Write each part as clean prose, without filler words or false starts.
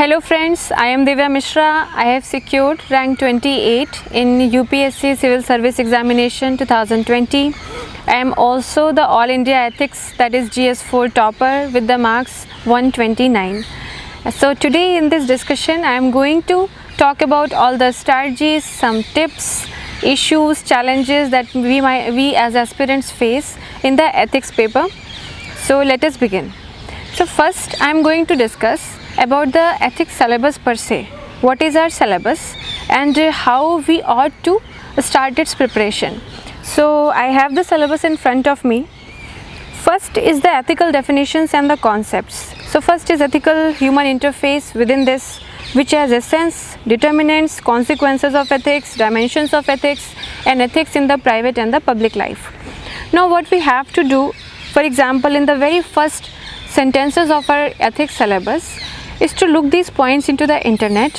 Hello friends, I am Divya Mishra. I have secured rank 28 in UPSC Civil Service Examination 2020. I am also the All India Ethics, that is GS4 topper with the marks 129. So today in this discussion I am going to talk about all the strategies, some tips, issues, challenges that we as aspirants face in the ethics paper. So let us begin. So first I am going to discuss about the ethics syllabus per se. What is our syllabus and how we ought to start its preparation. So I have the syllabus in front of me. First is the ethical definitions and the concepts. So first is ethical human interface within this, which has essence, determinants, consequences of ethics, dimensions of ethics, and ethics in the private and the public life. Now what we have to do, for example, in the very first sentences of our ethics syllabus, is to look these points into the internet,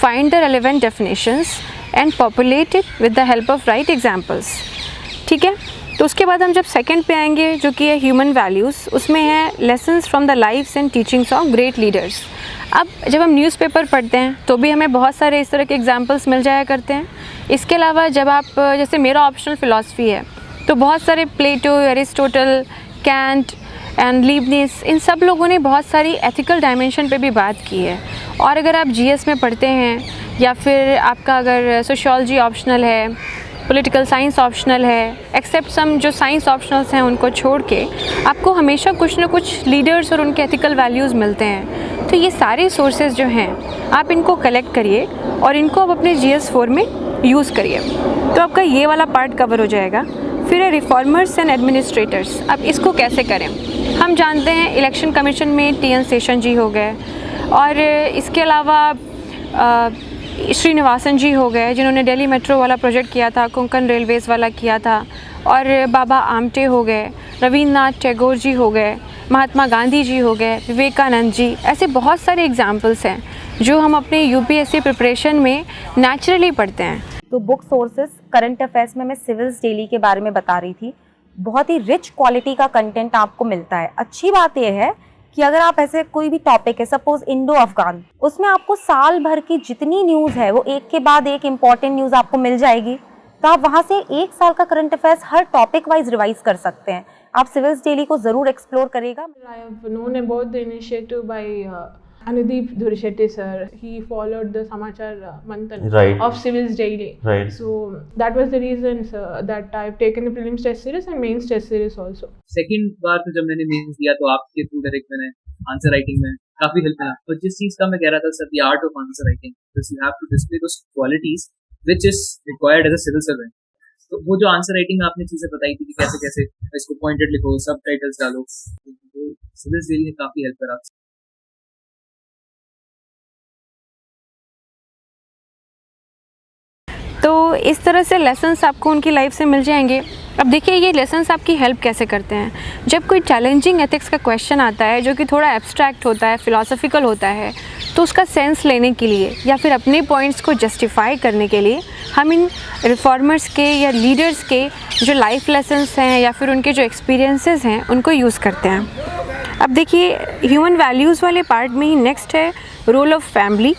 find the relevant definitions and populate it with the help of right examples. ठीक है, तो उसके बाद हम जब second पे आएंगे जो कि है ह्यूमन वैल्यूज़, उसमें है lessons from the lives and teachings of great leaders. अब जब हम न्यूज़पेपर पढ़ते हैं तो भी हमें बहुत सारे इस तरह के एग्जाम्पल्स मिल जाया करते हैं. इसके अलावा जब आप, जैसे मेरा ऑप्शनल फ़िलासफ़ी है, तो बहुत सारे प्लेटो, एरिस्टोटल, कैंट एंड लीबनिस, इन सब लोगों ने बहुत सारी एथिकल डायमेंशन पे भी बात की है. और अगर आप जीएस में पढ़ते हैं या फिर आपका अगर सोशियोलॉजी ऑप्शनल है, पॉलिटिकल साइंस ऑप्शनल है, एक्सेप्ट सम जो साइंस ऑप्शनल्स हैं उनको छोड़ के आपको हमेशा कुछ ना कुछ लीडर्स और उनके एथिकल वैल्यूज़ मिलते हैं. तो ये सारे सोर्सेज जो हैं आप इनको कलेक्ट करिए और इनको आप अपने GS4 में यूज़ करिए. तो आपका ये वाला पार्ट कवर हो जाएगा. फिर है रिफॉर्मर्स एंड एडमिनिस्ट्रेटर्स. अब इसको कैसे करें? हम जानते हैं इलेक्शन कमीशन में TN शेषन जी हो गए और इसके अलावा श्रीनिवासन जी हो गए जिन्होंने दिल्ली मेट्रो वाला प्रोजेक्ट किया था, कोंकण रेलवेज़ वाला किया था, और बाबा आमटे हो गए, रविन्द्रनाथ टैगोर जी हो गए, महात्मा गांधी जी हो गए, विवेकानंद जी. ऐसे बहुत सारे एग्जाम्पल्स हैं जो हम अपने UPSC प्रिपरेशन में नेचुरली पढ़ते हैं. तो बुक सोर्सेज करंट अफेयर्स में मैं सिविल्स डेली के बारे में बता रही थी. बहुत ही रिच क्वालिटी का कंटेंट आपको मिलता है. अच्छी बात यह है कि अगर आप ऐसे कोई भी टॉपिक है, सपोज इंडो अफगान, उसमें आपको साल भर की जितनी न्यूज़ है वो एक के बाद एक इम्पॉर्टेंट न्यूज़ आपको मिल जाएगी. तो आप वहाँ से एक साल का करंट अफेयर्स हर टॉपिक वाइज रिवाइज कर सकते हैं. आप सिविल्स डेली को ज़रूर एक्सप्लोर करेगा. I have known about the initiative by Anudeep Dhurishetty sir. He followed the Samachar Manthan of Civils Daily. Right. So that was the reason, sir, that I've taken the prelims test series and mains test series also. Second बार तो जब मैंने mains दिया तो आपके through direct मैंने answer writing में काफी हेल्प मिला. तो जिस चीज का मैं कह रहा था sir, the art of answer writing, you have to display those qualities which is required as a civil servant. तो वो जो आंसर राइटिंग में आपने चीजें बताई थी कि कैसे कैसे इसको पॉइंटेड लिखो, सबटाइटल्स डालो, तो सिविल्स डेली ने काफी हेल्प करा. तो इस तरह से लेसन्स आपको उनकी लाइफ से मिल जाएंगे. अब देखिए ये लेसन्स आपकी हेल्प कैसे करते हैं. जब कोई चैलेंजिंग एथिक्स का क्वेश्चन आता है जो कि थोड़ा एब्स्ट्रैक्ट होता है, फिलॉसफिकल होता है, तो उसका सेंस लेने के लिए या फिर अपने पॉइंट्स को जस्टिफाई करने के लिए हम इन रिफॉर्मर्स के या लीडर्स के जो लाइफ लेसन्स हैं या फिर उनके जो एक्सपीरियंसेस हैं उनको यूज़ करते हैं. अब देखिए ह्यूमन वैल्यूज़ वाले पार्ट में ही नेक्स्ट है role of family,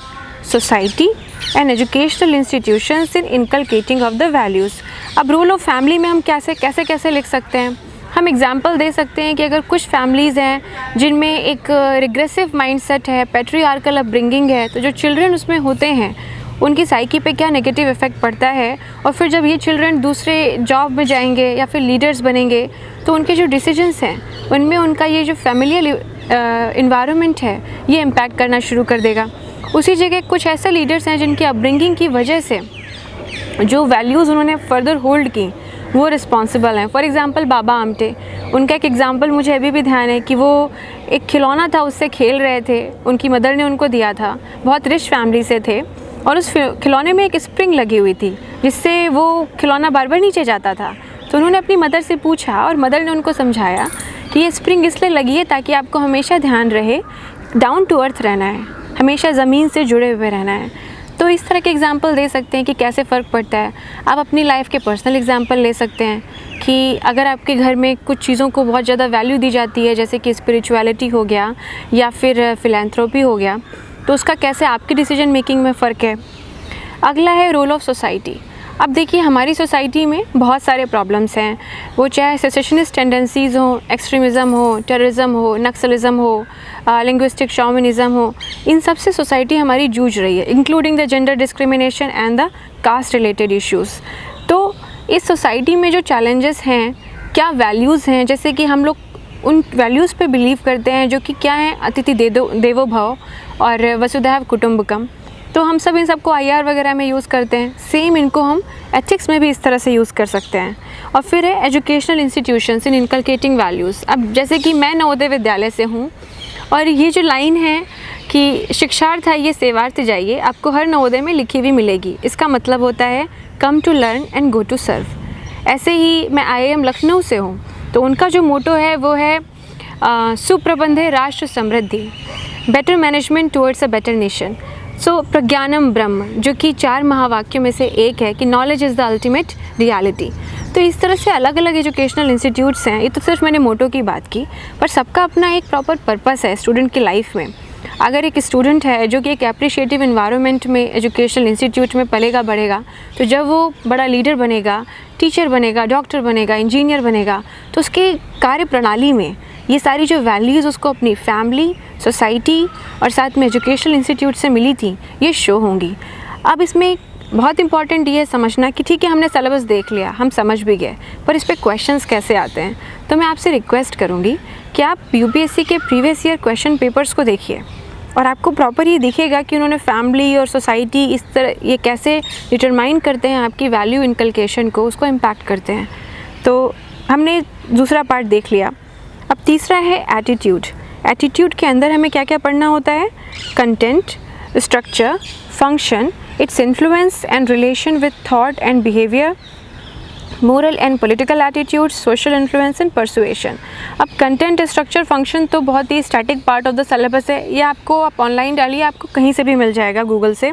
society and educational institutions in inculcating of the values. अब रोल ऑफ फैमिली में हम कैसे लिख सकते हैं. हम एग्जांपल दे सकते हैं कि अगर कुछ फैमिलीज़ हैं जिनमें एक रिग्रेसिव माइंडसेट है, पैट्रियार्कल अपब्रिंगिंग है, तो जो चिल्ड्रन उसमें होते हैं उनकी साइकी पे क्या नेगेटिव इफ़ेक्ट पड़ता है. और फिर जब ये चिल्ड्रन दूसरे जॉब में जाएंगे या फिर लीडर्स बनेंगे तो उनके जो डिसीजंस हैं उनमें उनका ये जो फैमिलियल इन्वायरमेंट है ये इम्पैक्ट करना शुरू कर देगा. उसी जगह कुछ ऐसे लीडर्स हैं जिनकी अपब्रिंगिंग की वजह से जो वैल्यूज़ उन्होंने फर्दर होल्ड की वो रिस्पॉन्सिबल हैं. फॉर एग्ज़ाम्पल बाबा आमटे, उनका एक एग्ज़ाम्पल मुझे अभी भी ध्यान है कि वो एक खिलौना था, उससे खेल रहे थे, उनकी मदर ने उनको दिया था, बहुत रिच फैमिली से थे, और उस खिलौने में एक स्प्रिंग लगी हुई थी जिससे वो खिलौना बार बार नीचे जाता था. तो उन्होंने अपनी मदर से पूछा और मदर ने उनको समझाया कि ये स्प्रिंग इसलिए लगी है ताकि आपको हमेशा ध्यान रहे डाउन टू अर्थ रहना है, हमेशा ज़मीन से जुड़े हुए रहना है. तो इस तरह के एग्जाम्पल दे सकते हैं कि कैसे फ़र्क पड़ता है. आप अपनी लाइफ के पर्सनल एग्जाम्पल ले सकते हैं कि अगर आपके घर में कुछ चीज़ों को बहुत ज़्यादा वैल्यू दी जाती है, जैसे कि स्पिरिचुअलिटी हो गया या फिर फिलैंथ्रोपी हो गया, तो उसका कैसे आपकी डिसीजन मेकिंग में फ़र्क है। अगला है रोल ऑफ सोसाइटी। अब देखिए हमारी सोसाइटी में बहुत सारे प्रॉब्लम्स हैं, वो चाहे सेसेशनिस्ट टेंडेंसीज़ हो, एक्सट्रीमिज़म हो, टेररिज्म हो, नक्सलिज़म हो, लिंग्विस्टिक शॉविनिज़म हो, इन सब से सोसाइटी हमारी जूझ रही है, including the gender discrimination and the caste related issues. तो इस सोसाइटी में जो चैलेंजेस हैं, क्या वैल्यूज़ हैं, जैसे कि हम लोग उन वैल्यूज़ पे बिलीव करते हैं जो कि क्या हैं, अतिथि देवो भव और वसुधैव कुटुंबकम। तो हम सब इन सबको IR वगैरह में यूज़ करते हैं, सेम इनको हम एथिक्स में भी इस तरह से यूज़ कर सकते हैं। और फिर है educational institutions in inculcating values. अब जैसे कि मैं नवोदय विद्यालय से हूँ और ये जो लाइन है कि शिक्षार्थ है ये सेवार्थ जाइए, आपको हर नवोदय में लिखी हुई मिलेगी। इसका मतलब होता है come to learn and go to serve. ऐसे ही मैं IIM लखनऊ से हूँ, तो उनका जो मोटो है वो है सुप्रबंधे राष्ट्र समृद्धि, better management towards a better nation. So प्रज्ञानम ब्रह्म, जो कि 4 महावाक्यों में से एक है कि knowledge is the ultimate reality. तो इस तरह से अलग अलग एजुकेशनल इंस्टीट्यूट्स हैं। ये तो सिर्फ मैंने मोटो की बात की, पर सबका अपना एक प्रॉपर पर्पस है स्टूडेंट की लाइफ में। अगर एक स्टूडेंट है जो कि एक एप्रिशिएटिव इन्वायरमेंट में एजुकेशनल इंस्टीट्यूट में पलेगा बढ़ेगा, तो जब वो बड़ा लीडर बनेगा, टीचर बनेगा, डॉक्टर बनेगा, इंजीनियर बनेगा, तो उसके कार्य प्रणाली में ये सारी जो वैल्यूज़ उसको अपनी फैमिली, सोसाइटी और साथ में एजुकेशनल इंस्टीट्यूट से मिली थी, ये शो होंगी। अब इसमें बहुत इंपॉर्टेंट ये है समझना कि ठीक है हमने सिलेबस देख लिया, हम समझ भी गए, पर इस पर क्वेश्चंस कैसे आते हैं। तो मैं आपसे रिक्वेस्ट करूँगी कि आप UPSC के प्रीवियस ईयर क्वेश्चन पेपर्स को देखिए और आपको प्रॉपर ये दिखेगा कि उन्होंने फैमिली और सोसाइटी इस तरह ये कैसे डिटरमाइन करते हैं, आपकी वैल्यू इनकलकेशन को, उसको इम्पैक्ट करते हैं। तो हमने दूसरा पार्ट देख लिया। अब तीसरा है एटीट्यूड। एटीट्यूड के अंदर हमें क्या क्या पढ़ना होता है? Content, structure, function, its influence and relation with thought and behaviour, moral and political attitude, social influence and persuasion. अब कंटेंट, स्ट्रक्चर, फंक्शन तो बहुत ही static part of the syllabus है, ये आपको आप ऑनलाइन डालिए, आपको कहीं से भी मिल जाएगा गूगल से।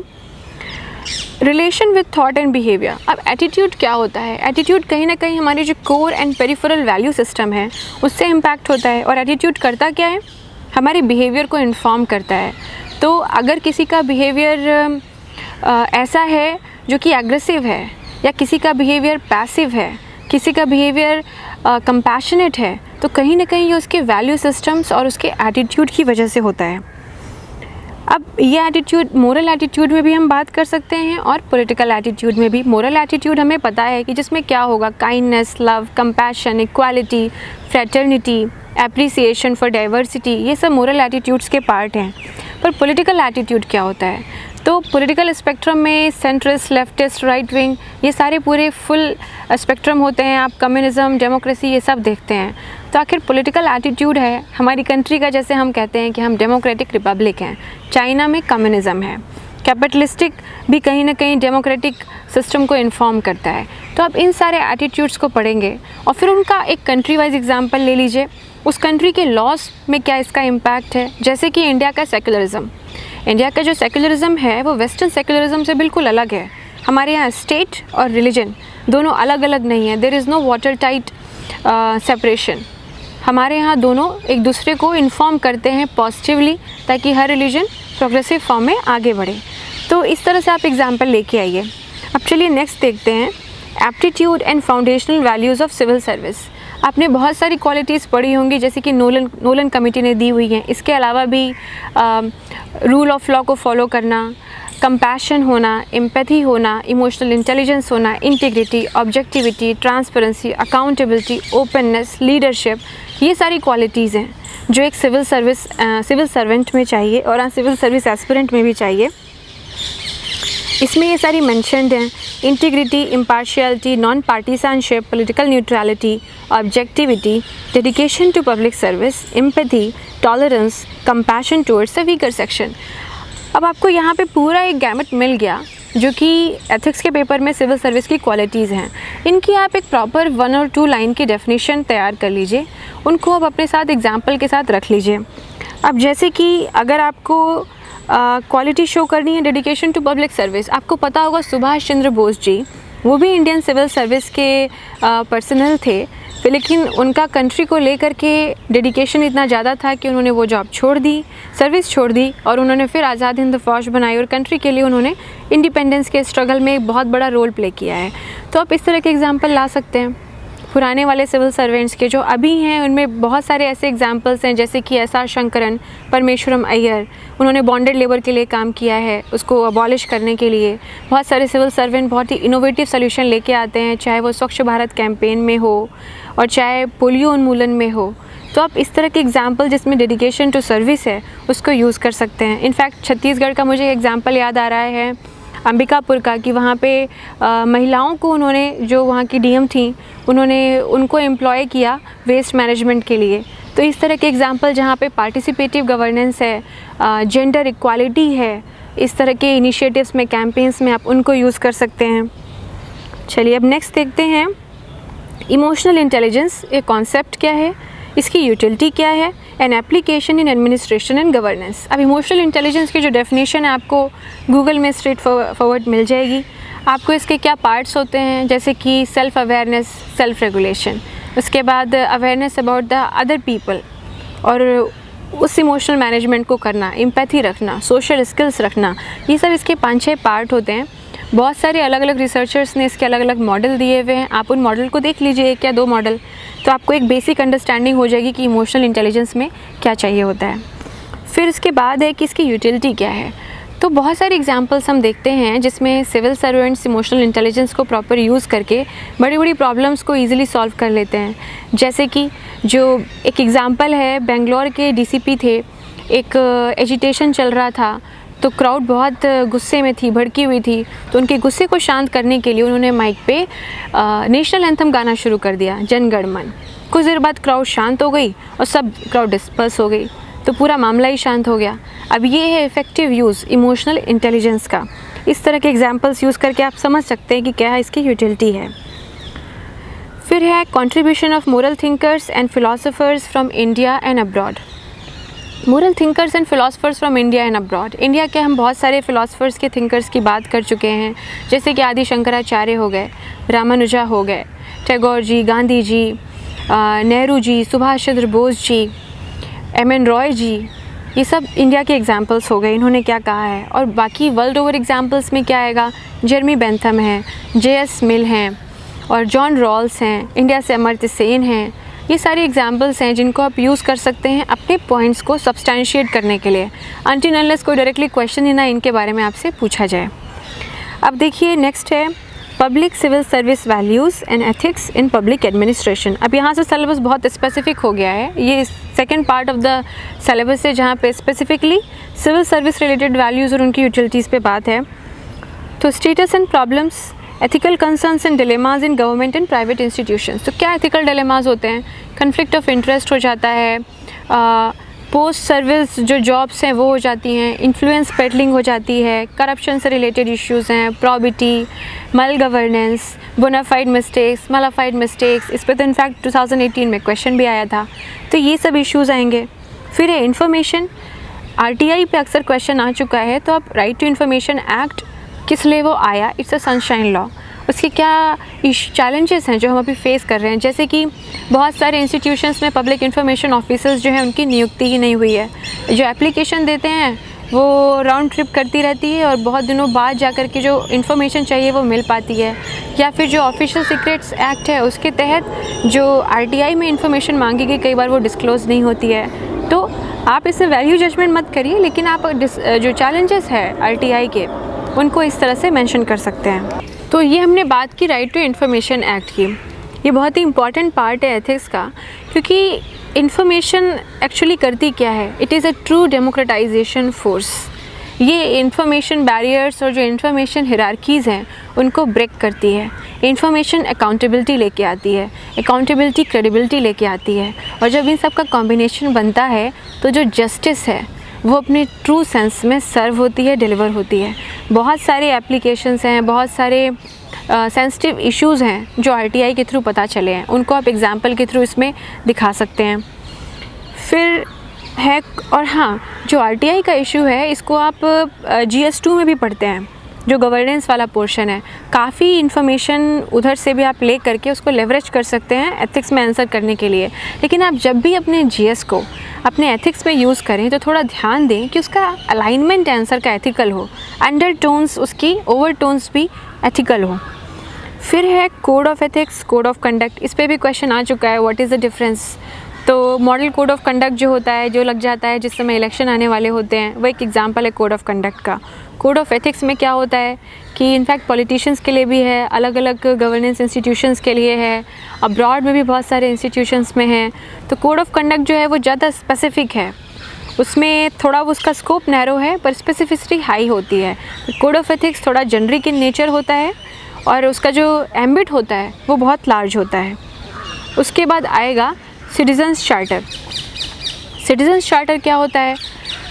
Relation with thought and behaviour. अब एटीट्यूड क्या होता है? एटीट्यूड कहीं ना कहीं हमारी जो core and peripheral value system है उससे इम्पैक्ट होता है। और एटीट्यूड करता क्या है? हमारे बिहेवियर को इन्फॉर्म करता है। तो अगर किसी का बिहेवियर ऐसा है जो कि एग्रेसिव है, या किसी का बिहेवियर पैसिव है, किसी का बिहेवियर कंपैशनेट है, तो कहीं ना कहीं ये उसके वैल्यू सिस्टम्स और उसके एटीट्यूड की वजह से होता है। अब ये एटीट्यूड मोरल एटीट्यूड में भी हम बात कर सकते हैं और पॉलिटिकल एटीट्यूड में भी। मोरल एटीट्यूड हमें पता है कि जिसमें क्या होगा, kindness, love, compassion, equality, fraternity, appreciation for diversity, ये सब मोरल एटीट्यूड्स के पार्ट हैं। पर पॉलिटिकल एटीट्यूड क्या होता है? तो पॉलिटिकल स्पेक्ट्रम में सेंट्रिस्ट, लेफ्टिस्ट, राइट विंग, ये सारे पूरे फुल स्पेक्ट्रम होते हैं। आप कम्युनिज्म, डेमोक्रेसी, ये सब देखते हैं। तो आखिर पॉलिटिकल एटीट्यूड है हमारी कंट्री का, जैसे हम कहते हैं कि हम डेमोक्रेटिक रिपब्लिक हैं, चाइना में कम्युनिज्म है, कैपिटलिस्टिक भी कहीं ना कहीं डेमोक्रेटिक सिस्टम को इन्फॉर्म करता है। तो आप इन सारे एटीट्यूड्स को पढ़ेंगे और फिर उनका एक कंट्री वाइज एग्जाम्पल ले लीजिए, उस कंट्री के लॉज में क्या इसका इम्पैक्ट है। जैसे कि इंडिया का सेकुलरिज्म, इंडिया का जो सेकुलरिज्म है वो वेस्टर्न सेकुलरिज्म से बिल्कुल अलग है। हमारे यहाँ स्टेट और रिलीजन दोनों अलग अलग नहीं है, there is no water tight separation. हमारे यहाँ दोनों एक दूसरे को इन्फॉर्म करते हैं पॉजिटिवली, ताकि हर रिलीजन प्रोग्रेसिव फॉर्म में आगे बढ़े। तो इस तरह से आप एग्जाम्पल लेके आइए। अब चलिए नेक्स्ट देखते हैं, aptitude and foundational values of civil service. आपने बहुत सारी क्वालिटीज़ पढ़ी होंगी, जैसे कि नोलन कमेटी ने दी हुई हैं। इसके अलावा भी रूल ऑफ लॉ को फॉलो करना, कंपैशन होना, एम्पैथी होना, इमोशनल इंटेलिजेंस होना, integrity, objectivity, transparency, accountability, openness, leadership, ये सारी क्वालिटीज़ हैं जो एक सिविल सर्वेंट में चाहिए और सिविल सर्विस एस्पिरेंट में भी चाहिए। इसमें ये सारी मेंशन्ड हैं: integrity, impartiality, non partisanship, political neutrality, objectivity, dedication to public service, empathy, tolerance, compassion towards the weaker section. अब आपको यहाँ पे पूरा एक गैमेट मिल गया जो कि एथिक्स के पेपर में सिविल सर्विस की क्वालिटीज़ हैं। इनकी आप एक प्रॉपर 1 और 2 लाइन की डेफिनेशन तैयार कर लीजिए, उनको आप अपने साथ एग्जाम्पल के साथ रख लीजिए। अब जैसे कि अगर आपको क्वालिटी शो करनी है डेडिकेशन टू पब्लिक सर्विस, आपको पता होगा सुभाष चंद्र बोस जी, वो भी इंडियन सिविल सर्विस के पर्सनल थे, फिर लेकिन उनका कंट्री को लेकर के डेडिकेशन इतना ज़्यादा था कि उन्होंने वो जॉब छोड़ दी, सर्विस छोड़ दी और उन्होंने फिर आज़ाद हिंद फौज बनाई और कंट्री के लिए उन्होंने इंडिपेंडेंस के स्ट्रगल में एक बहुत बड़ा रोल प्ले किया है। तो आप इस तरह के एग्जांपल ला सकते हैं पुराने वाले सिविल सर्वेंट्स के जो अभी हैं, उनमें बहुत सारे ऐसे एग्जांपल्स हैं जैसे कि एस आर शंकरन, परमेश्वरम अय्यर, उन्होंने बॉन्डेड लेबर के लिए काम किया है, उसको अबॉलिश करने के लिए। बहुत सारे सिविल सर्वेंट बहुत ही इनोवेटिव सोल्यूशन लेके आते हैं, चाहे वो स्वच्छ भारत कैंपेन में हो और चाहे पोलियो उन्मूलन में हो। तो आप इस तरह के एग्जाम्पल जिसमें डेडिकेशन टू सर्विस है उसको यूज़ कर सकते हैं। इनफैक्ट छत्तीसगढ़ का मुझे एग्जाम्पल याद आ रहा है अंबिकापुर का, कि वहाँ पे महिलाओं को उन्होंने, जो वहाँ की डीएम थी, उन्होंने उनको एम्प्लॉय किया वेस्ट मैनेजमेंट के लिए। तो इस तरह के एग्जाम्पल जहाँ पे पार्टिसिपेटिव गवर्नेंस है, जेंडर इक्वालिटी है, इस तरह के इनिशिएटिव्स में, कैंपेन्स में आप उनको यूज़ कर सकते हैं। चलिए अब नेक्स्ट देखते हैं इमोशनल इंटेलिजेंस, एक कॉन्सेप्ट क्या है, इसकी यूटिलिटी क्या है, an application in administration and governance. अब इमोशनल इंटेलिजेंस की जो डेफिनेशन है आपको गूगल में स्ट्रेट फॉरवर्ड मिल जाएगी। आपको इसके क्या पार्ट्स होते हैं, जैसे कि सेल्फ अवेयरनेस, सेल्फ रेगुलेशन, उसके बाद awareness about the other people और उस इमोशनल मैनेजमेंट को करना, एम्पैथी रखना, सोशल स्किल्स रखना, ये सब इसके 5-6 पार्ट होते हैं। बहुत सारे अलग अलग रिसर्चर्स ने इसके अलग अलग मॉडल दिए हुए हैं, आप उन मॉडल को देख लीजिए, 1 या 2 मॉडल, तो आपको एक बेसिक अंडरस्टैंडिंग हो जाएगी कि इमोशनल इंटेलिजेंस में क्या चाहिए होता है। फिर इसके बाद है कि इसकी यूटिलिटी क्या है। तो बहुत सारे एग्जांपल्स हम देखते हैं जिसमें सिविल सर्वेंट्स इमोशनल इंटेलिजेंस को प्रॉपर यूज़ करके बड़ी बड़ी प्रॉब्लम्स को ईजिली सॉल्व कर लेते हैं। जैसे कि जो एक एग्ज़ाम्पल है, बेंगलोर के डीसीपी थे, एक एजिटेशन चल रहा था, तो क्राउड बहुत गुस्से में थी, भड़की हुई थी, तो उनके गुस्से को शांत करने के लिए उन्होंने माइक पे नेशनल एंथम गाना शुरू कर दिया, जन गण मन। कुछ देर बाद क्राउड शांत हो गई और सब क्राउड डिस्पर्स हो गई, तो पूरा मामला ही शांत हो गया। अब ये है इफ़ेक्टिव यूज़ इमोशनल इंटेलिजेंस का। इस तरह के एग्जांपल्स यूज़ करके आप समझ सकते हैं कि क्या इसकी यूटिलिटी है। फिर है contribution of moral thinkers and philosophers from India and abroad. Moral thinkers and philosophers from India and abroad. India के हम बहुत सारे फिलोसफर्स के, थिंकर्स की बात कर चुके हैं, जैसे कि आदि शंकराचार्य हो गए, रामानुजा हो गए, टैगोर जी, गांधी जी, नेहरू जी, सुभाष चंद्र बोस जी, एम.एन. रॉय जी, ये सब इंडिया के एग्जाम्पल्स हो गए, इन्होंने क्या कहा है। और बाकी वर्ल्ड ओवर एग्जाम्पल्स में क्या आएगा, जेरमी बेंथम है, जे.एस. मिल हैं और जॉन रॉल्स हैं, इंडिया से अमर्त्य सेन हैं। ये सारे एग्जाम्पल्स हैं जिनको आप यूज़ कर सकते हैं अपने पॉइंट्स को सब्सटैंशिएट करने के लिए, अनटिल अनलेस कोई डायरेक्टली क्वेश्चन ही ना इनके बारे में आपसे पूछा जाए। अब देखिए नेक्स्ट है public civil service values and ethics in public administration. अब यहाँ से सिलेबस बहुत स्पेसिफिक हो गया है, ये second part of the syllabus है जहाँ पे specifically civil service related values और उनकी यूटिलिटीज़ पे बात है। तो status and problems, ethical concerns and dilemmas in government and private institutions. तो क्या एथिकल डिलेमाज होते हैं, कन्फ्लिक्ट ऑफ इंटरेस्ट हो जाता है, पोस्ट सर्विस जो जॉब्स हैं वो हो जाती हैं, इन्फ्लुएंस पेडलिंग हो जाती है, करप्शन से रिलेटेड इश्यूज़ हैं, प्रॉबिटी, मल गवर्नेंस, बोनाफाइड मिस्टेक्स, मलाफाइड मिस्टेक्स। इस पर तो इनफैक्ट 2018 में क्वेश्चन भी आया था, तो ये सब इश्यूज़ आएंगे। फिर है इन्फॉर्मेशन, आरटीआई पे अक्सर क्वेश्चन आ चुका है, तो आप राइट टू इन्फॉर्मेशन एक्ट किस लिए वो आया, इट्स अ सनशाइन लॉ, उसके क्या चैलेंजेस हैं जो हम अभी फेस कर रहे हैं। जैसे कि बहुत सारे इंस्टीट्यूशंस में पब्लिक इन्फॉर्मेशन ऑफिसर्स जो हैं उनकी नियुक्ति ही नहीं हुई है, जो एप्लीकेशन देते हैं वो राउंड ट्रिप करती रहती है और बहुत दिनों बाद जाकर के जो इन्फॉर्मेशन चाहिए वो मिल पाती है। या फिर जो ऑफिशियल सीक्रेट्स एक्ट है उसके तहत जो आरटीआई में इन्फॉर्मेशन मांगी गई कई बार वो डिस्क्लोज़ नहीं होती है। तो आप इससे वैल्यू जजमेंट मत करिए, लेकिन आप जो चैलेंजेस है आरटीआई के उनको इस तरह से मेंशन कर सकते हैं। तो ये हमने बात की राइट टू इन्फॉर्मेशन एक्ट की, ये बहुत ही इंपॉर्टेंट पार्ट है एथिक्स का, क्योंकि इन्फॉर्मेशन एक्चुअली करती क्या है, it is a true democratisation force. ये इन्फॉर्मेशन बैरियर्स और जो इन्फॉर्मेशन हिरार्कीज़ हैं उनको ब्रेक करती है। इन्फॉर्मेशन अकाउंटेबिलिटी लेके आती है, अकाउंटेबिलिटी क्रेडिबिलिटी लेके आती है, और जब इन सब का कॉम्बिनेशन बनता है तो जो जस्टिस है वो अपने ट्रू सेंस में सर्व होती है, डिलीवर होती है। बहुत सारे एप्लीकेशंस हैं, बहुत सारे सेंसिटिव इश्यूज़ हैं जो आरटीआई के थ्रू पता चले हैं, उनको आप एग्जांपल के थ्रू इसमें दिखा सकते हैं। फिर है, और हाँ, जो आरटीआई का इशू है इसको आप GS2 में भी पढ़ते हैं, जो गवर्नेंस वाला पोर्शन है, काफ़ी इन्फॉर्मेशन उधर से भी आप ले करके उसको लेवरेज कर सकते हैं एथिक्स में आंसर करने के लिए। लेकिन आप जब भी अपने जीएस को अपने एथिक्स में यूज़ करें तो थोड़ा ध्यान दें कि उसका अलाइनमेंट आंसर का एथिकल हो, अंडर टोन्स उसकी ओवर टोन्स भी एथिकल हो। फिर है code of ethics, code of conduct. इस पर भी क्वेश्चन आ चुका है, व्हाट इज़ द डिफरेंस। तो मॉडल कोड ऑफ कंडक्ट जो होता है, जो लग जाता है जिस समय इलेक्शन आने वाले होते हैं, वो एक एग्जांपल है कोड ऑफ कंडक्ट का। कोड ऑफ एथिक्स में क्या होता है कि इनफैक्ट पॉलिटिशियंस के लिए भी है, अलग अलग गवर्नेंस इंस्टीट्यूशंस के लिए है, अब्रॉड में भी बहुत सारे इंस्टीट्यूशंस में है। तो कोड ऑफ कंडक्ट जो है वो ज़्यादा स्पेसिफिक है, उसमें थोड़ा वो उसका स्कोप नैरो है पर स्पेसिफिसिटी हाई होती है। कोड ऑफ एथिक्स थोड़ा जेनरिक इन नेचर होता है और उसका जो एम्बिट होता है वो बहुत लार्ज होता है। उसके बाद आएगा सिटीजन्स चार्टर। सिटीजन्स चार्टर क्या होता है,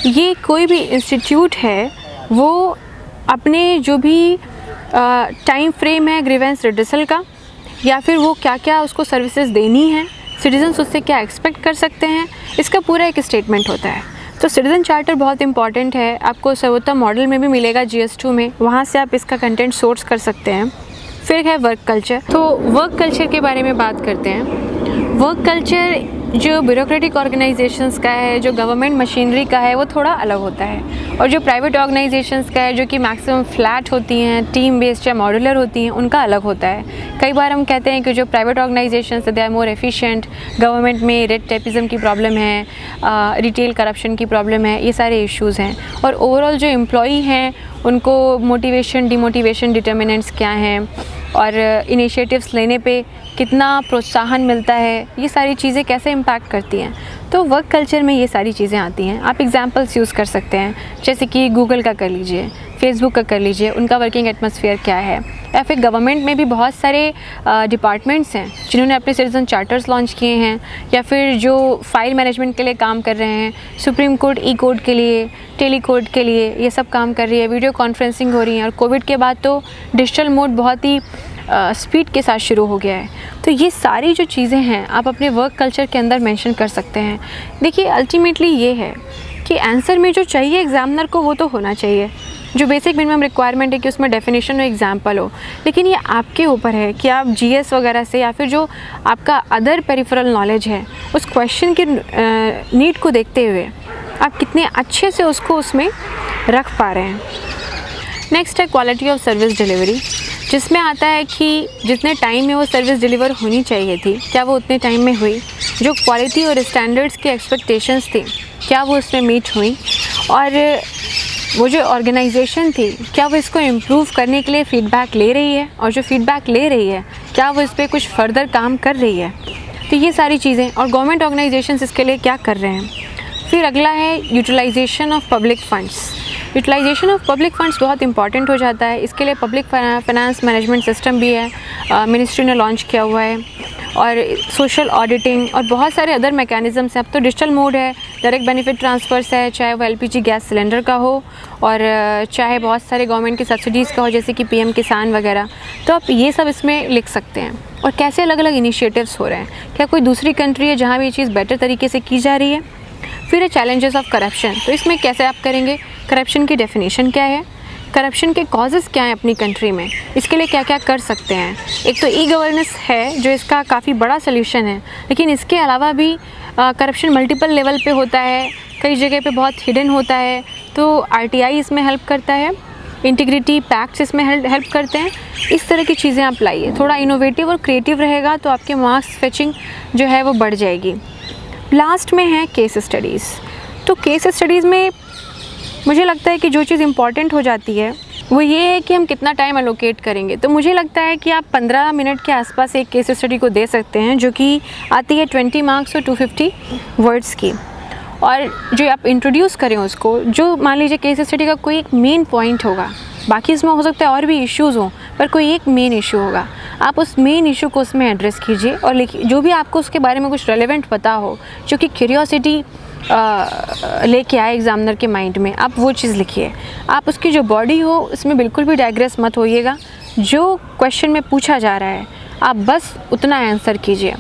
ये कोई भी इंस्टीट्यूट है वो अपने जो भी टाइम फ्रेम है ग्रीवेंस रिड्रेसल का, या फिर वो क्या क्या उसको सर्विसेज देनी है, सिटीजन्स उससे क्या एक्सपेक्ट कर सकते हैं, इसका पूरा एक स्टेटमेंट होता है। तो सिटीजन चार्टर बहुत इंपॉर्टेंट है, आपको सर्वोत्तम मॉडल में भी मिलेगा GS2 में, वहाँ से आप इसका कंटेंट सोर्स कर सकते हैं। फिर है वर्क कल्चर। तो वर्क कल्चर के बारे में बात करते हैं। वर्क कल्चर जो ब्यूरोक्रेटिक ऑर्गेनाइजेशंस का है, जो गवर्नमेंट मशीनरी का है, वो थोड़ा अलग होता है, और जो प्राइवेट ऑर्गेनाइजेशंस का है जो कि मैक्सिमम फ्लैट होती हैं, टीम बेस्ड या मॉड्यूलर होती हैं, उनका अलग होता है। कई बार हम कहते हैं कि जो प्राइवेट ऑर्गेनाइजेशंस है they are more efficient, government में रेड टेपिज्म की प्रॉब्लम है, रिटेल करप्शन की प्रॉब्लम है, ये सारे इश्यूज़ हैं। और ओवरऑल जो एम्प्लॉई हैं उनको मोटिवेशन डिमोटिवेशन डिटर्मिनेंट्स क्या हैं और इनिशिएटिव्स लेने पे कितना प्रोत्साहन मिलता है, ये सारी चीज़ें कैसे इम्पैक्ट करती हैं। तो वर्क कल्चर में ये सारी चीज़ें आती हैं। आप एग्जांपल्स यूज़ कर सकते हैं, जैसे कि गूगल का कर लीजिए, फेसबुक का कर लीजिए, उनका वर्किंग एटमॉस्फेयर क्या है। या फिर गवर्नमेंट में भी बहुत सारे डिपार्टमेंट्स हैं जिन्होंने अपने सिटीजन चार्टर्स लॉन्च किए हैं, या फिर जो फाइल मैनेजमेंट के लिए काम कर रहे हैं, सुप्रीम कोर्ट ई कोड के लिए, टेली कोड के लिए, ये सब काम कर रही है, वीडियो कॉन्फ्रेंसिंग हो रही है। और कोविड के बाद तो डिजिटल मोड बहुत ही स्पीड के साथ शुरू हो गया है। तो ये सारी जो चीज़ें हैं आप अपने वर्क कल्चर के अंदर मेंशन कर सकते हैं। देखिए अल्टीमेटली ये है कि आंसर में जो चाहिए एग्जामिनर को वो तो होना चाहिए, जो बेसिक मिनिमम रिक्वायरमेंट है कि उसमें डेफिनेशन हो, एग्जाम्पल हो। लेकिन ये आपके ऊपर है कि आप GS वगैरह से या फिर जो आपका अदर पेरिफेरल नॉलेज है उस क्वेश्चन के नीड को देखते हुए आप कितने अच्छे से उसको उसमें रख पा रहे हैं। नेक्स्ट है क्वालिटी ऑफ सर्विस डिलीवरी, जिसमें आता है कि जितने टाइम में वो सर्विस डिलीवर होनी चाहिए थी क्या वो उतने टाइम में हुई, जो क्वालिटी और स्टैंडर्ड्स की एक्सपेक्टेशंस थी क्या वो उसमें मीट हुई, और वो जो ऑर्गेनाइजेशन थी क्या वो इसको इम्प्रूव करने के लिए फ़ीडबैक ले रही है, और जो फ़ीडबैक ले रही है क्या वो इस पर कुछ फर्दर काम कर रही है। तो ये सारी चीज़ें, और गवर्नमेंट ऑर्गेनाइजेशंस इसके लिए क्या कर रहे हैं। फिर अगला है utilisation of public funds. Utilisation of public funds बहुत इंपॉर्टेंट हो जाता है। इसके लिए पब्लिक फाइनेंस मैनेजमेंट सिस्टम भी है, मिनिस्ट्री ने लॉन्च किया हुआ है, और सोशल ऑडिटिंग और बहुत सारे अदर मैकेनिज़म्स हैं। अब तो डिजिटल मोड है, डायरेक्ट बेनिफिट ट्रांसफ़र्स है, चाहे वो LPG गैस सिलेंडर का हो और चाहे बहुत सारे गवर्नमेंट की सब्सिडीज़ का हो, जैसे कि PM किसान वगैरह। तो आप ये सब इसमें लिख सकते हैं, और कैसे अलग अलग इनिशिएटिव्स हो रहे हैं, क्या कोई दूसरी कंट्री है जहाँ भी ये चीज़ बेटर तरीके से की जा रही है। फिर है चैलेंजेस ऑफ करप्शन। तो इसमें कैसे आप करेंगे, करप्शन की डेफिनेशन क्या है, करप्शन के कॉजेज़ क्या हैं अपनी कंट्री में, इसके लिए क्या क्या कर सकते हैं। एक तो ई-गवर्नेंस है जो इसका काफ़ी बड़ा सोल्यूशन है, लेकिन इसके अलावा भी करप्शन मल्टीपल लेवल पे होता है, कई जगह पे बहुत हिडन होता है। तो RTI इसमें हेल्प करता है, इंटीग्रिटी पैक्ट्स इसमें हेल्प करते हैं। इस तरह की चीज़ें आप लाइए, थोड़ा इनोवेटिव और क्रिएटिव रहेगा तो आपके मार्क्स फेचिंग जो है वो बढ़ जाएगी। लास्ट में है केस स्टडीज़। तो केस स्टडीज़ में मुझे लगता है कि जो चीज़ इम्पॉर्टेंट हो जाती है वो ये है कि हम कितना टाइम एलोकेट करेंगे। तो मुझे लगता है कि आप 15 मिनट के आसपास एक केस स्टडी को दे सकते हैं, जो कि आती है 20 मार्क्स और 250 वर्ड्स की। और जो आप इंट्रोड्यूस करें उसको, जो मान लीजिए केस स्टडी का कोई एक मेन पॉइंट होगा, बाकी इसमें हो सकता है और भी इश्यूज़ हों, पर कोई एक मेन इशू होगा, आप उस मेन इशू को उसमें एड्रेस कीजिए और लिखिए। जो भी आपको उसके बारे में कुछ रेलेवेंट पता हो, जो कि क्यूरियोसिटी लेके आए एग्जामिनर के माइंड में, आप वो चीज़ लिखिए। आप उसकी जो बॉडी हो उसमें बिल्कुल भी डाइग्रेस मत होइएगा, जो क्वेश्चन में पूछा जा रहा है आप बस उतना आंसर कीजिए।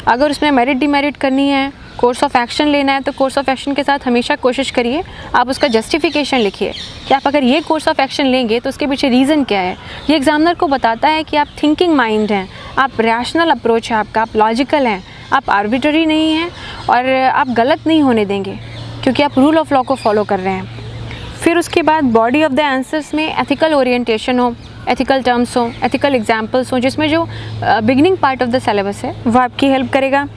अगर उसमें मेरिट डिमेरिट करनी है, कोर्स ऑफ एक्शन लेना है तो कोर्स ऑफ एक्शन के साथ हमेशा कोशिश करिए आप उसका जस्टिफिकेशन लिखिए कि आप अगर ये कोर्स ऑफ एक्शन लेंगे तो उसके पीछे रीज़न क्या है। ये एग्जामिनर को बताता है कि आप थिंकिंग माइंड हैं, आप रैशनल अप्रोच है आपका, आप लॉजिकल हैं, आप आर्बिट्ररी नहीं हैं और आप गलत नहीं होने देंगे क्योंकि आप रूल ऑफ लॉ को फॉलो कर रहे हैं। फिर उसके बाद बॉडी ऑफ द आंसर्स में एथिकल ओरिएंटेशन हो, एथिकल टर्म्स हो, एथिकल एग्जाम्पल्स हो, जिसमें जो beginning part of the syllabus है वो आपकी हेल्प करेगा।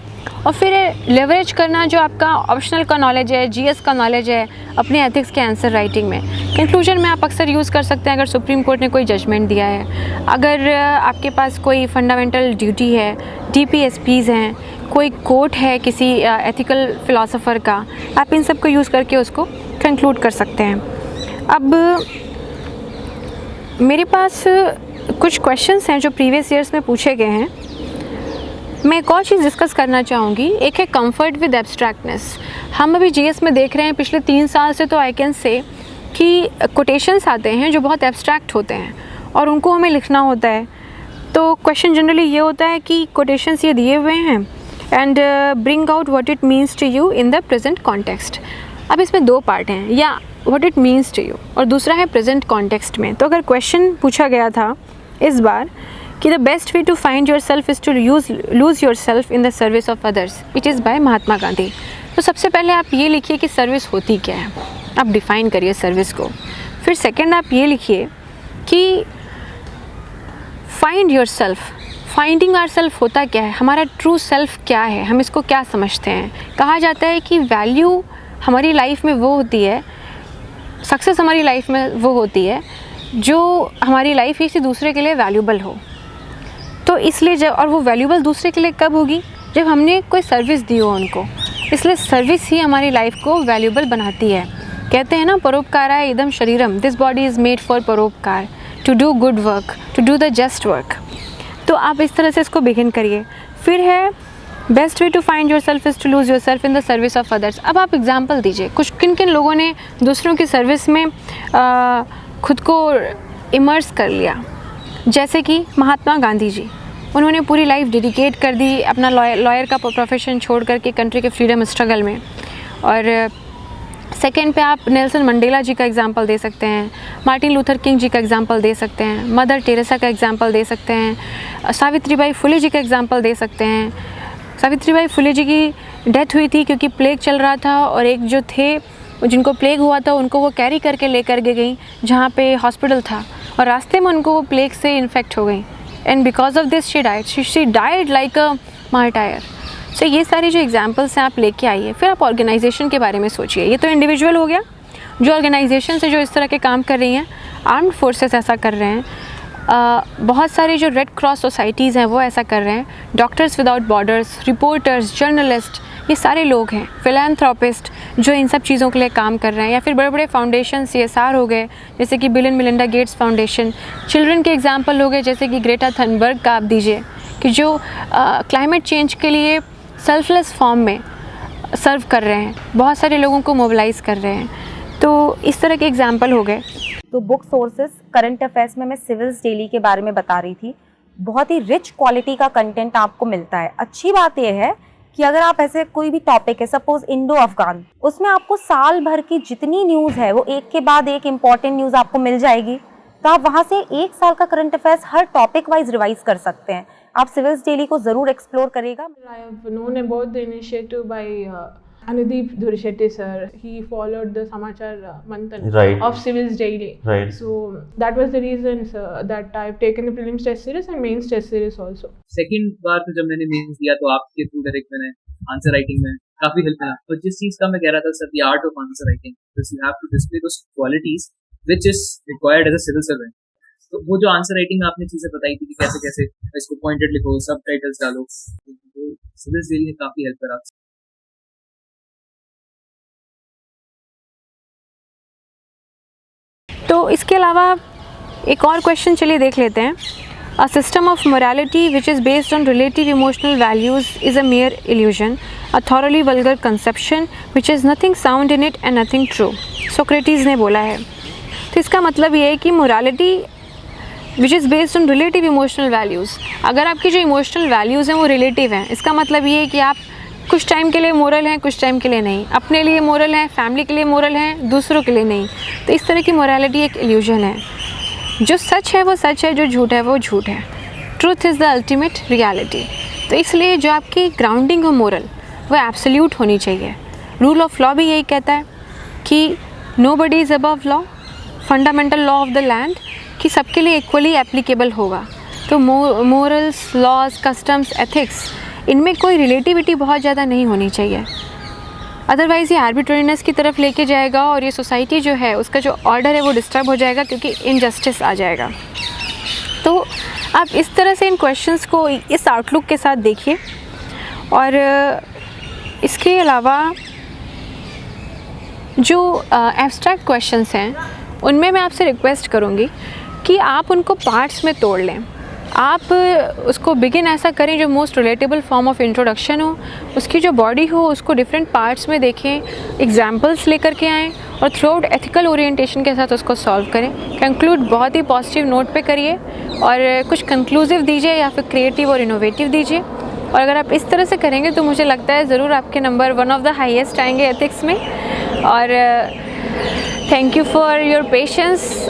और फिर लेवरेज करना जो आपका ऑप्शनल का नॉलेज है, जीएस का नॉलेज है अपने एथिक्स के आंसर राइटिंग में। कंक्लूजन में आप अक्सर यूज़ कर सकते हैं अगर सुप्रीम कोर्ट ने कोई जजमेंट दिया है, अगर आपके पास कोई फंडामेंटल ड्यूटी है, DPSPs हैं, कोई कोट है किसी एथिकल फ़िलासफ़र का, आप इन सब को यूज़ करके उसको कंक्लूड कर सकते हैं। अब मेरे पास कुछ क्वेश्चंस हैं जो प्रीवियस ईयर्स में पूछे गए हैं। मैं एक और चीज़ डिस्कस करना चाहूँगी, एक है कंफर्ट विद एब्स्ट्रैक्टनेस। हम अभी जीएस में देख रहे हैं पिछले 3 साल से, तो आई कैन से कि कोटेशंस आते हैं जो बहुत एब्स्ट्रैक्ट होते हैं और उनको हमें लिखना होता है। तो क्वेश्चन जनरली ये होता है कि कोटेशंस ये दिए हुए हैं and bring out what it means to you in the present context. अब इसमें 2 पार्ट हैं, या what it means to you और दूसरा है प्रेजेंट कॉन्टेक्स्ट में। तो अगर क्वेश्चन पूछा गया था इस बार कि the best way to find yourself is to lose yourself in the service of others, it is by Mahatma Gandhi. तो सबसे पहले आप ये लिखिए कि सर्विस होती क्या है, आप डिफ़ाइन करिए सर्विस को। फिर सेकंड आप ये लिखिए कि find yourself, finding ourself होता क्या है, हमारा ट्रू सेल्फ क्या है, हम इसको क्या समझते हैं। कहा जाता है कि वैल्यू हमारी लाइफ में वो होती है, सक्सेस हमारी लाइफ में वो होती है जो हमारी लाइफ किसी दूसरे के लिए वैल्यूबल हो। तो इसलिए जब, और वो वैल्यूबल दूसरे के लिए कब होगी, जब हमने कोई सर्विस दी हो उनको। इसलिए सर्विस ही हमारी लाइफ को वैल्यूबल बनाती है। कहते हैं ना, परोपकाराय इदम शरीरम, this body is made for परोपकार, to do good work, to do the just work. तो आप इस तरह से इसको बिगिन करिए। फिर है best way to find yourself is to lose yourself in the service of others. अब आप एग्जाम्पल दीजिए, कुछ किन किन लोगों ने दूसरों की सर्विस में खुद को इमर्स कर लिया। जैसे कि महात्मा गांधी जी, उन्होंने पूरी लाइफ डेडिकेट कर दी अपना लॉयर का प्रोफेशन छोड़ करके कंट्री के फ्रीडम स्ट्रगल में। और सेकंड पे आप नेल्सन मंडेला जी का एग्जांपल दे सकते हैं, मार्टिन लूथर किंग जी का एग्जांपल दे सकते हैं, मदर टेरेसा का एग्जांपल दे सकते हैं, सावित्रीबाई फुले जी का एग्जांपल दे सकते हैं। सावित्रीबाई फुले जी की डेथ हुई थी क्योंकि प्लेग चल रहा था और एक जो थे जिनको प्लेग हुआ था उनको वो कैरी करके लेकर के गई जहाँ पे हॉस्पिटल था, और रास्ते में उनको वो प्लेग से इन्फेक्ट हो गई and because of this she died like a martyr. So ये सारी जो एग्जांपल्स हैं आप लेके आइए। फिर आप ऑर्गेनाइजेशन के बारे में सोचिए। ये तो इंडिविजुअल हो गया, जो ऑर्गेनाइजेशन से जो इस तरह के काम कर रही हैं, आर्म्ड फोर्सेस ऐसा कर रहे हैं, बहुत सारी जो रेड क्रॉस सोसाइटीज़ हैं वो ऐसा कर रहे हैं, doctors without borders, reporters, journalist, ये सारे लोग हैं, फिलैंथ्रोपिस्ट जो इन सब चीज़ों के लिए काम कर रहे हैं। या फिर बड़े बड़े फाउंडेशन CSR हो गए जैसे कि bill and Melinda Gates foundation. Children के एग्जांपल हो गए जैसे कि ग्रेटा थनबर्ग का आप दीजिए कि जो क्लाइमेट चेंज के लिए सेल्फलेस फॉर्म में सर्व कर रहे हैं, बहुत सारे लोगों को मोबिलाइज़ कर रहे हैं। तो इस तरह के एग्जांपल हो गए। तो बुक सोर्सेस करंट अफेयर्स में मैं सिविल्स डेली के बारे में बता रही थी। बहुत ही रिच क्वालिटी का कंटेंट आपको मिलता है। अच्छी बात यह है कि अगर आप ऐसे कोई भी टॉपिक है, सपोज इंडो अफगान, उसमें आपको साल भर की जितनी न्यूज़ है वो एक के बाद एक इम्पॉर्टेंट न्यूज़ आपको मिल जाएगी। तो आप वहाँ से 1 साल का करंट अफेयर्स हर टॉपिक वाइज रिवाइज कर सकते हैं। आप सिविल्स डेली को ज़रूर एक्सप्लोर करेगा। I have known about the initiative by Anudeep Dhurishetty sir. He followed the Samachar Manthan of Civils Daily. So that was the reason that I've taken the prelims test series and mains test series also. Second बार तो जब मैंने mains दिया तो आपके through direct मैंने answer writing में काफी हेल्प मिला। तो जिस चीज का मैं कह रहा था sir, the art of answer writing, you have to display those qualities which is required as a civil servant. तो वो जो आंसर राइटिंग में आपने चीजें बताई थी कि कैसे कैसे इसको पॉइंटेड लिखो, सबटाइटल्स डालो, तो सिविल्स डेली ने काफी हेल्प करा। तो इसके अलावा एक और क्वेश्चन चलिए देख लेते हैं। A system of morality which is based on relative emotional values is a mere illusion, a thoroughly vulgar conception which has nothing sound in it and nothing true. Socrates ने बोला है। तो इसका मतलब ये है कि morality which is based on relative emotional values, अगर आपकी जो emotional values हैं वो relative हैं, इसका मतलब ये है कि आप कुछ टाइम के लिए मोरल हैं, कुछ टाइम के लिए नहीं, अपने लिए मोरल हैं, फैमिली के लिए मोरल हैं, दूसरों के लिए नहीं। तो इस तरह की मोरालिटी एक इल्यूजन है। जो सच है वो सच है, जो झूठ है वो झूठ है। Truth is the ultimate reality. तो इसलिए जो आपकी ग्राउंडिंग हो मोरल, वो एब्सोल्यूट होनी चाहिए। रूल ऑफ लॉ भी यही कहता है कि nobody is above law, fundamental law of the land, कि सबके लिए इक्वली एप्लीकेबल होगा। तो मोरल्स, लॉज, कस्टम्स, एथिक्स, इनमें कोई रिलेटिविटी बहुत ज़्यादा नहीं होनी चाहिए। अदरवाइज़ ये आर्बिट्रेरीनेस की तरफ लेके जाएगा और ये सोसाइटी जो है उसका जो ऑर्डर है वो डिस्टर्ब हो जाएगा, क्योंकि इनजस्टिस आ जाएगा। तो आप इस तरह से इन क्वेश्चंस को इस आउटलुक के साथ देखिए। और इसके अलावा जो एब्स्ट्रैक्ट क्वेश्चंस हैं उनमें मैं आपसे रिक्वेस्ट करूँगी कि आप उनको पार्ट्स में तोड़ लें। आप उसको बिगिन ऐसा करें जो most relatable form of introduction हो, उसकी जो बॉडी हो उसको डिफरेंट पार्ट्स में देखें, एग्जाम्पल्स लेकर के आएँ और थ्रू आउट एथिकल ओरिएंटेशन के साथ उसको सॉल्व करें। कंक्लूड बहुत ही पॉजिटिव नोट पे करिए और कुछ कंक्लूसिव दीजिए या फिर क्रिएटिव और इनोवेटिव दीजिए। और अगर आप इस तरह से करेंगे तो मुझे लगता है ज़रूर आपके नंबर 1 ऑफ द हाईएस्ट आएंगे एथिक्स में। और thank you for your patience.